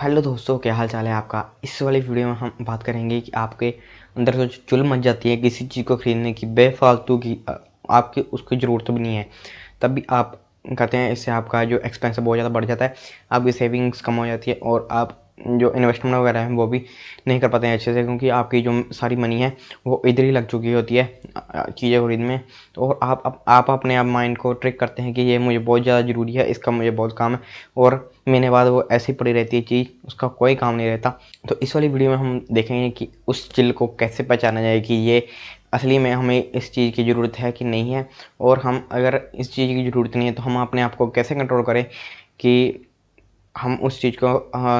Hello दोस्तों, क्या हाल चाल है आपका। इस वाली वीडियो में हम बात करेंगे कि आपके अंदर जो चुल मच जाती है किसी चीज़ को खरीदने की, बेफालतू की, आपकी उसकी ज़रूरत भी नहीं है, तब भी आप कहते हैं। इससे आपका जो एक्सपेंस है बहुत ज़्यादा बढ़ जाता है, आपकी सेविंग्स कम हो जाती है और आप जो इन्वेस्टमेंट वगैरह है वो भी नहीं कर पाते हैं अच्छे से, क्योंकि आपकी जो सारी मनी है वो इधर ही लग चुकी होती है चीज़ें खरीदने में। तो और आप अपने आप माइंड को ट्रिक करते हैं कि ये मुझे बहुत ज़्यादा ज़रूरी है, इसका मुझे बहुत काम है, और महीने बाद वो ऐसी पड़ी रहती है चीज़, उसका कोई काम नहीं रहता। तो इस वाली वीडियो में हम देखेंगे कि उस चिल को कैसे पहचाना जाए कि ये असली में हमें इस चीज़ की ज़रूरत है कि नहीं है, और हम अगर इस चीज़ की ज़रूरत नहीं है तो हम अपने आप को कैसे कंट्रोल करें कि हम उस चीज़ को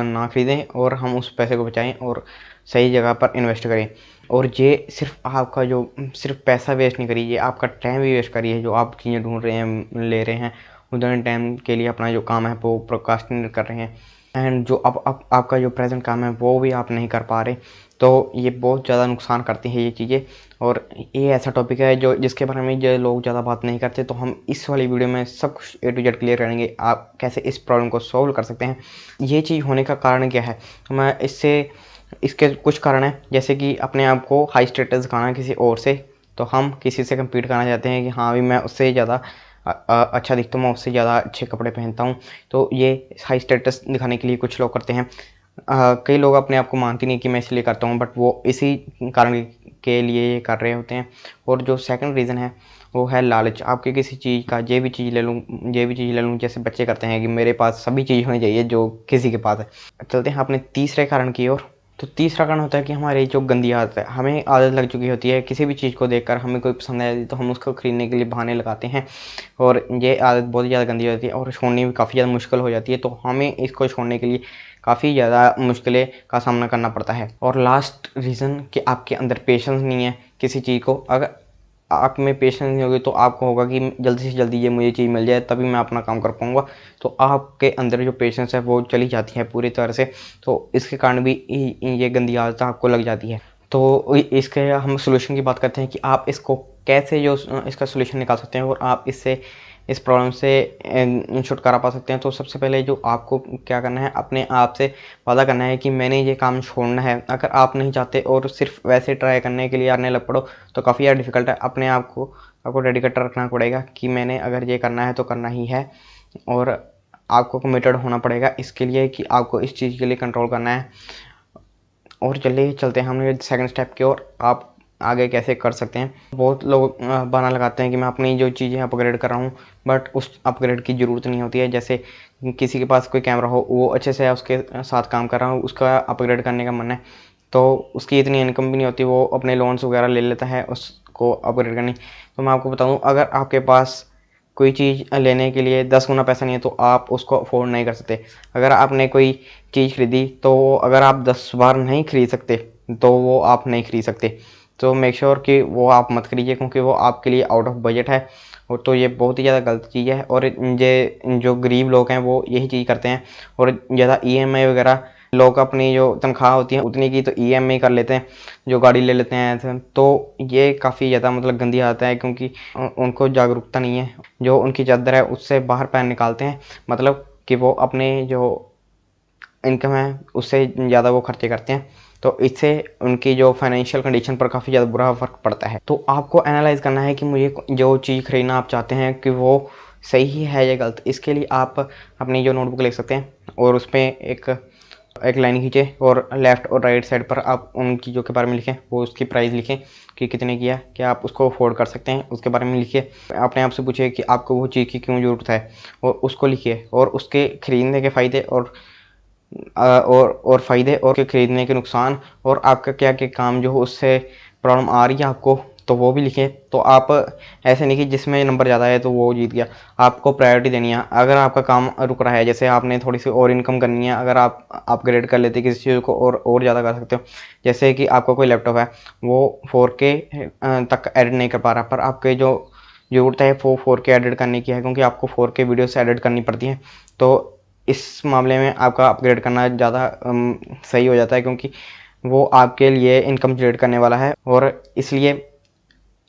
ना खरीदें और हम उस पैसे को बचाएं और सही जगह पर इन्वेस्ट करें। और ये सिर्फ आपका जो सिर्फ पैसा वेस्ट नहीं करिए, ये आपका टाइम भी वेस्ट करिए। जो आप चीज़ें ढूंढ रहे हैं, ले रहे हैं, उधर टाइम के लिए अपना जो काम है वो प्रोक्रास्टिनेट कर रहे हैं, एंड जो अब आपका जो प्रेजेंट काम है वो भी आप नहीं कर पा रहे। तो ये बहुत ज़्यादा नुकसान करती हैं ये चीज़ें। और ये ऐसा टॉपिक है जो जिसके बारे में जो लोग ज़्यादा बात नहीं करते, तो हम इस वाली वीडियो में सब कुछ A to Z क्लियर करेंगे, आप कैसे इस प्रॉब्लम को सॉल्व कर सकते हैं। ये चीज़ होने का कारण क्या है, मैं इसके कुछ कारण हैं, जैसे कि अपने आप को हाई स्टेटस दिखाना किसी और से। तो हम किसी से कम्पीट करना चाहते हैं कि हाँ भी मैं उससे ज़्यादा अच्छा दिखता हूँ, मैं उससे ज़्यादा अच्छे कपड़े पहनता हूँ। तो ये हाई स्टेटस दिखाने के लिए कुछ लोग करते हैं। कई लोग अपने आप को मानते नहीं कि मैं इसलिए करता हूँ, बट वो इसी कारण के लिए ये कर रहे होते हैं। और जो सेकंड रीज़न है वो है लालच। आपके किसी चीज़ का ये भी चीज़ ले लूँ, जैसे बच्चे करते हैं कि मेरे पास सभी चीज़ होनी चाहिए जो किसी के पास है। चलते हैं अपने तीसरे कारण की ओर। तो तीसरा कारण होता है कि हमारी जो गंदी आदत है, हमें आदत लग चुकी होती है किसी भी चीज़ को देखकर हमें कोई पसंद आ जाती है तो हम उसको खरीदने के लिए बहाने लगाते हैं, और ये आदत बहुत ज़्यादा गंदी होती है और छोड़नी भी काफ़ी ज़्यादा मुश्किल हो जाती है। तो हमें इसको छोड़ने के लिए काफ़ी ज़्यादा मुश्किलें का सामना करना पड़ता है। और लास्ट रीज़न कि आपके अंदर पेशेंस नहीं है किसी चीज़ को। अगर आप में पेशेंस नहीं होगी तो आपको होगा कि जल्दी से जल्दी ये मुझे चीज़ मिल जाए तभी मैं अपना काम कर पाऊँगा, तो आपके अंदर जो पेशेंस है वो चली जाती है पूरी तरह से। तो इसके कारण भी ये गंदी आदत आपको लग जाती है। तो इसके हम सोल्यूशन की बात करते हैं कि आप इसको कैसे जो इसका सोल्यूशन निकाल सकते हैं और आप इस प्रॉब्लम से छुटकारा पा सकते हैं। तो सबसे पहले जो आपको क्या करना है, अपने आप से वादा करना है कि मैंने ये काम छोड़ना है। अगर आप नहीं चाहते और सिर्फ वैसे ट्राई करने के लिए आने लग पड़ो तो काफ़ी ज़्यादा डिफ़िकल्ट है। अपने आप को आपको डेडिकेटेड रखना पड़ेगा कि मैंने अगर ये करना है तो करना ही है, और आपको कमिटेड होना पड़ेगा इसके लिए कि आपको इस चीज़ के लिए कंट्रोल करना है। और चलिए चलते हैं हमने सेकंड स्टेप की ओर, आप आगे कैसे कर सकते हैं। बहुत लोग बहाना लगाते हैं कि मैं अपनी जो चीज़ें अपग्रेड कर रहा हूँ, बट उस अपग्रेड की ज़रूरत नहीं होती है। जैसे किसी के पास कोई कैमरा हो, वो अच्छे से उसके साथ काम कर रहा हो, उसका अपग्रेड करने का मन है, तो उसकी इतनी इनकम भी नहीं होती, वो अपने लोन्स वगैरह ले लेता है उसको अपग्रेड करनी। तो मैं आपको बता दूँ, अगर आपके पास कोई चीज़ लेने के लिए 10 गुना पैसा नहीं है तो आप उसको अफोर्ड नहीं कर सकते। अगर आपने कोई चीज़ खरीदी तो अगर आप 10 बार नहीं खरीद सकते तो वो आप नहीं खरीद सकते। तो मेक श्योर कि वो आप मत खरीदिए, क्योंकि वो आपके लिए आउट ऑफ बजट है। और तो ये बहुत ही ज़्यादा गलत चीज़ है, और ये जो गरीब लोग हैं वो यही चीज़ करते हैं। और ज़्यादा EMI वगैरह, लोग अपनी जो तनख्वाह होती है उतनी की तो EMI कर लेते हैं, जो गाड़ी ले लेते हैं ऐसे। तो ये काफ़ी ज़्यादा मतलब गंदी आदत है, क्योंकि उनको जागरूकता नहीं है। जो उनकी चादर है उससे बाहर पैर निकालते हैं, मतलब कि वो अपने जो इनकम है उससे ज़्यादा वो खर्चे करते हैं। तो इससे उनकी जो फाइनेंशियल कंडीशन पर काफ़ी ज़्यादा बुरा फ़र्क पड़ता है। तो आपको एनालाइज़ करना है कि मुझे जो चीज़ खरीदना आप चाहते हैं कि वो सही है या गलत। इसके लिए आप अपनी जो नोटबुक लिख सकते हैं और उसमें एक लाइन खींचे, और लेफ़्ट और राइट साइड पर आप उन चीज़ों के बारे में लिखें, वो उसकी प्राइस लिखें कि कितने की है, क्या आप उसको अफोर्ड कर सकते हैं, उसके बारे में लिखिए। अपने आप से पूछिए कि आपको वो चीज़ की क्यों ज़रूरत है, और उसको लिखिए। और उसके खरीदने के फ़ायदे और फ़ायदे, और के खरीदने के नुकसान, और आपका क्या क्या काम जो उससे प्रॉब्लम आ रही है आपको, तो वो भी लिखें। तो आप ऐसे नहीं कि जिसमें नंबर ज़्यादा है तो वो जीत गया। आपको प्रायोरिटी देनी है। अगर आपका काम रुक रहा है, जैसे आपने थोड़ी सी और इनकम करनी है, अगर आप अपग्रेड कर लेते किसी चीज़ को और ज़्यादा कर सकते हो। जैसे कि आपका कोई लैपटॉप है, वो 4K तक एडिट नहीं कर पा रहा, पर आपके जो ज़रूरत है वो 4K एडिट करने की है, क्योंकि आपको 4K वीडियोस एडिट करनी पड़ती हैं। तो इस मामले में आपका अपग्रेड करना ज़्यादा सही हो जाता है, क्योंकि वो आपके लिए इनकम जनरेट करने वाला है। और इसलिए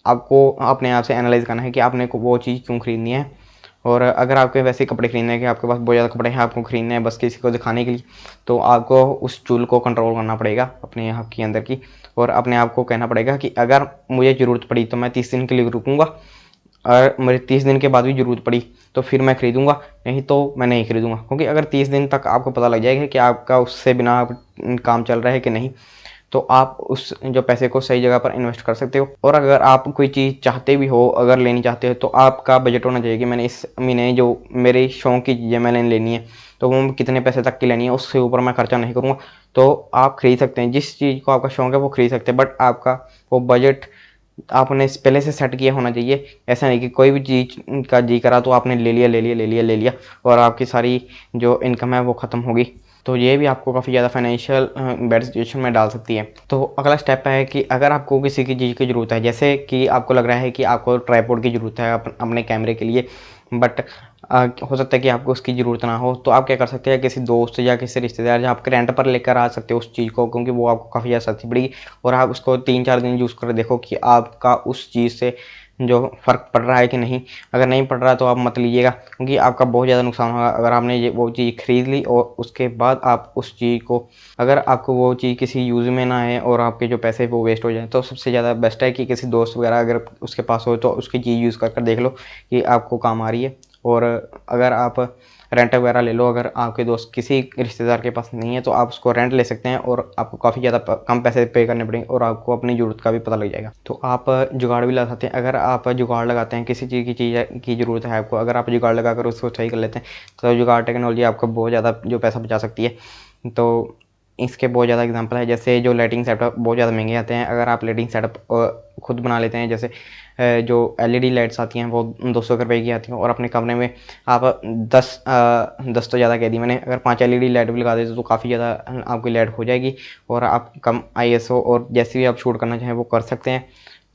आपको अपने आप से एनालाइज करना है कि आपने को वो चीज़ क्यों खरीदनी है, और अगर आपके वैसे कपड़े खरीदने हैं कि आपके पास बहुत ज़्यादा कपड़े हैं, आपको खरीदने हैं बस किसी को दिखाने के लिए, तो आपको उस चुल को कंट्रोल करना पड़ेगा अपने आप के अंदर की, और अपने आप को कहना पड़ेगा कि अगर मुझे ज़रूरत पड़ी तो मैं 30 दिन के लिए रुकूंगा, और मुझे 30 दिन के बाद भी ज़रूरत पड़ी तो फिर मैं खरीदूंगा, नहीं तो मैं नहीं खरीदूंगा। क्योंकि अगर 30 दिन तक आपको पता लग जाएगा कि आपका उससे बिना काम चल रहा है कि नहीं, तो आप उस जो पैसे को सही जगह पर इन्वेस्ट कर सकते हो। और अगर आप कोई चीज़ चाहते भी हो, अगर लेनी चाहते हो, तो आपका बजट होना चाहिए कि मैंने इस महीने जो मेरे शौक की चीज़ें मैंने लेनी है तो वो कितने पैसे तक की लेनी है, उससे ऊपर मैं खर्चा नहीं करूँगा। तो आप खरीद सकते हैं, जिस चीज़ को आपका शौक है वो खरीद सकते हैं, बट आपका वो बजट आपने पहले से सेट किया होना चाहिए। ऐसा नहीं कि कोई भी चीज़ का जी करा तो आपने ले लिया और आपकी सारी जो इनकम है वो ख़त्म होगी। तो ये भी आपको काफ़ी ज़्यादा फाइनेंशियल बैड सिचुएशन में डाल सकती है। तो अगला स्टेप है कि अगर आपको किसी की चीज़ की ज़रूरत है, जैसे कि आपको लग रहा है कि आपको ट्राइपॉड की ज़रूरत है अपने कैमरे के लिए, बट हो सकता है कि आपको उसकी ज़रूरत ना हो, तो आप क्या कर सकते हैं, किसी दोस्त या किसी रिश्तेदार या आपके रेंट पर लेकर आ सकते हो उस चीज़ को, क्योंकि वो आपको काफ़ी ज़्यादा सस्ती पड़ेगी। और आप उसको 3-4 दिन यूज़ कर देखो कि आपका उस चीज़ से जो फ़र्क पड़ रहा है कि नहीं। अगर नहीं पड़ रहा तो आप मत लीजिएगा, क्योंकि आपका बहुत ज़्यादा नुकसान होगा अगर आपने ये वो चीज़ खरीद ली और उसके बाद आप उस चीज़ को, अगर आपको वो चीज़ किसी यूज़ में ना आए और आपके जो पैसे वो वेस्ट हो जाएँ, तो सबसे ज़्यादा बेस्ट है कि किसी दोस्त वगैरह अगर उसके पास हो तो उसकी चीज़ यूज़ कर देख लो कि आपको काम आ रही है। और अगर आप रेंट वगैरह ले लो, अगर आपके दोस्त किसी रिश्तेदार के पास नहीं है तो आप उसको रेंट ले सकते हैं और आपको काफ़ी ज़्यादा कम पैसे पे करने पड़ेंगे और आपको अपनी ज़रूरत का भी पता लग जाएगा। तो आप जुगाड़ भी लगा सकते हैं। अगर आप जुगाड़ लगाते हैं, किसी चीज़ की ज़रूरत है आपको, अगर आप जुगाड़ लगाकर उसको सही कर लेते हैं तो जुगाड़ टेक्नोलॉजी आपको बहुत ज़्यादा जो पैसा बचा सकती है। तो इसके बहुत ज़्यादा एग्जांपल है, जैसे जो लाइटिंग सेटअप बहुत ज़्यादा महंगे आते हैं, अगर आप लाइटिंग सेटअप खुद बना लेते हैं, जैसे जो एलईडी लाइट्स आती हैं वो 200 रुपये की आती हैं, और अपने कमरे में आप 10 तो ज़्यादा कह दी मैंने, अगर 5 एलईडी लाइट भी लगा देते तो काफ़ी ज़्यादा आपकी लाइट हो जाएगी और आप कम आईएसओ और जैसे भी आप शूट करना चाहें वो कर सकते हैं।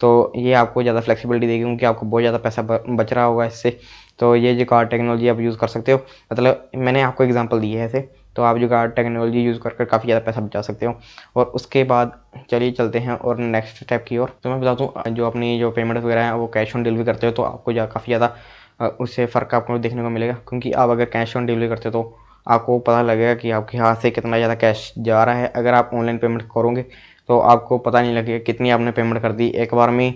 तो ये आपको ज़्यादा फ्लेक्सिबिलिटी देगी, क्योंकि आपको बहुत ज़्यादा पैसा बच रहा होगा इससे। तो ये जो कार्ड टेक्नोलॉजी आप यूज़ कर सकते हो, मतलब मैंने आपको एग्जांपल दी है ऐसे, तो आप जो कार्ड टेक्नोलॉजी यूज़ कर काफ़ी ज़्यादा पैसा बचा सकते हो। और उसके बाद चलिए चलते हैं और नेक्स्ट स्टेप की ओर। तो मैं बता दूँ, जो अपनी जो पेमेंट वगैरह है वो कैश ऑन डिलीवरी करते हो तो आपको काफ़ी ज़्यादा उससे फ़र्क आपको देखने को मिलेगा, क्योंकि आप अगर कैश ऑन डिलीवरी करते हो तो आपको पता लगेगा कि आपके हाथ से कितना ज़्यादा कैश जा रहा है। अगर आप ऑनलाइन पेमेंट करोगे तो आपको पता नहीं लगेगा कितनी आपने पेमेंट कर दी, एक बार में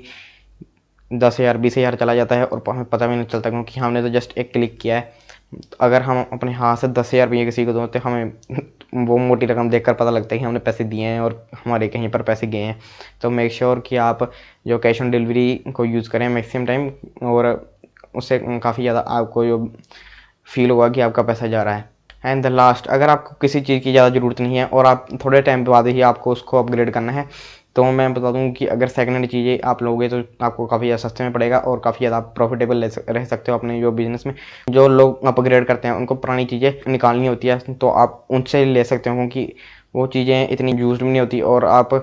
10,000 20,000 चला जाता है और हमें पता भी नहीं चलता, क्योंकि हमने तो जस्ट एक क्लिक किया है। अगर हम अपने हाथ से 10,000 रुपये किसी को दो तो हमें वो मोटी रकम देखकर पता लगता है कि हमने पैसे दिए हैं और हमारे कहीं पर पैसे गए हैं। तो मेक श्योर कि आप जो कैश ऑन डिलीवरी को यूज़ करें मैक्सिमम टाइम, और उससे काफ़ी ज़्यादा आपको जो फील होगा कि आपका पैसा जा रहा है। एंड द लास्ट, अगर आपको किसी चीज़ की ज़्यादा ज़रूरत नहीं है और आप थोड़े टाइम बाद ही आपको उसको अपग्रेड करना है, तो मैं बता दूं कि अगर सेकंड हैंड चीज़ें आप लोगे तो आपको काफ़ी ज़्यादा सस्ते में पड़ेगा और काफ़ी ज़्यादा प्रॉफिटेबल रह सकते हो अपने जो बिज़नेस में। जो लोग अपग्रेड करते हैं उनको पुरानी चीज़ें निकालनी होती है तो आप उनसे ले सकते हो, क्योंकि वो चीज़ें इतनी यूज भी नहीं होती और आप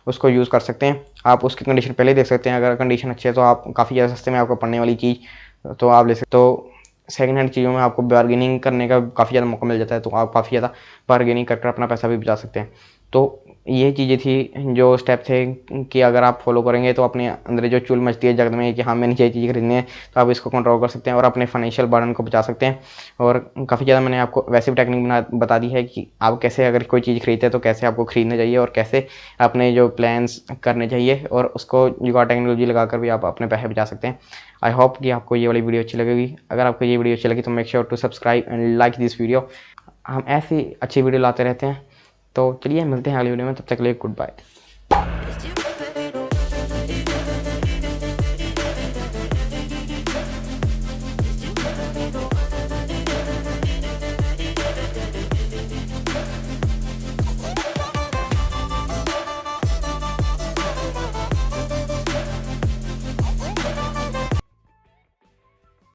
उसको यूज़ कर सकते हैं। आप उसकी कंडीशन पहले देख सकते हैं, अगर कंडीशन अच्छी है तो आप काफ़ी ज़्यादा सस्ते में आपको पड़ने वाली चीज़ तो आप ले सकते। तो सेकंड हैंड चीज़ों में आपको बार्गेनिंग करने का काफ़ी ज़्यादा मौका मिल जाता है, तो आप काफ़ी ज़्यादा बार्गेनिंग कर अपना पैसा भी बचा सकते हैं। तो ये चीज़ें थी जो स्टेप थे कि अगर आप फॉलो करेंगे तो अपने अंदर जो चुल मचती है जगत में कि हाँ मैंने ये चीज़ खरीदनी है, तो आप इसको कंट्रोल कर सकते हैं और अपने फाइनेंशियल बर्डन को बचा सकते हैं। और काफ़ी ज़्यादा मैंने आपको वैसे भी टेक्निक बता दी है कि आप कैसे अगर कोई चीज़ खरीदते हैं तो कैसे आपको खरीदना चाहिए और कैसे अपने जो प्लान्स करने चाहिए, और उसको जुगाड़ टेक्नोलॉजी लगाकर भी आप अपने पैसे बचा सकते हैं। आई होप कि आपको ये वाली वीडियो अच्छी लगेगी। अगर आपको ये वीडियो अच्छी लगी तो make sure to subscribe and like this video. हम ऐसी अच्छी वीडियो लाते रहते हैं। तो चलिए मिलते हैं अगली वीडियो में, तब तक के लिए गुड बाय।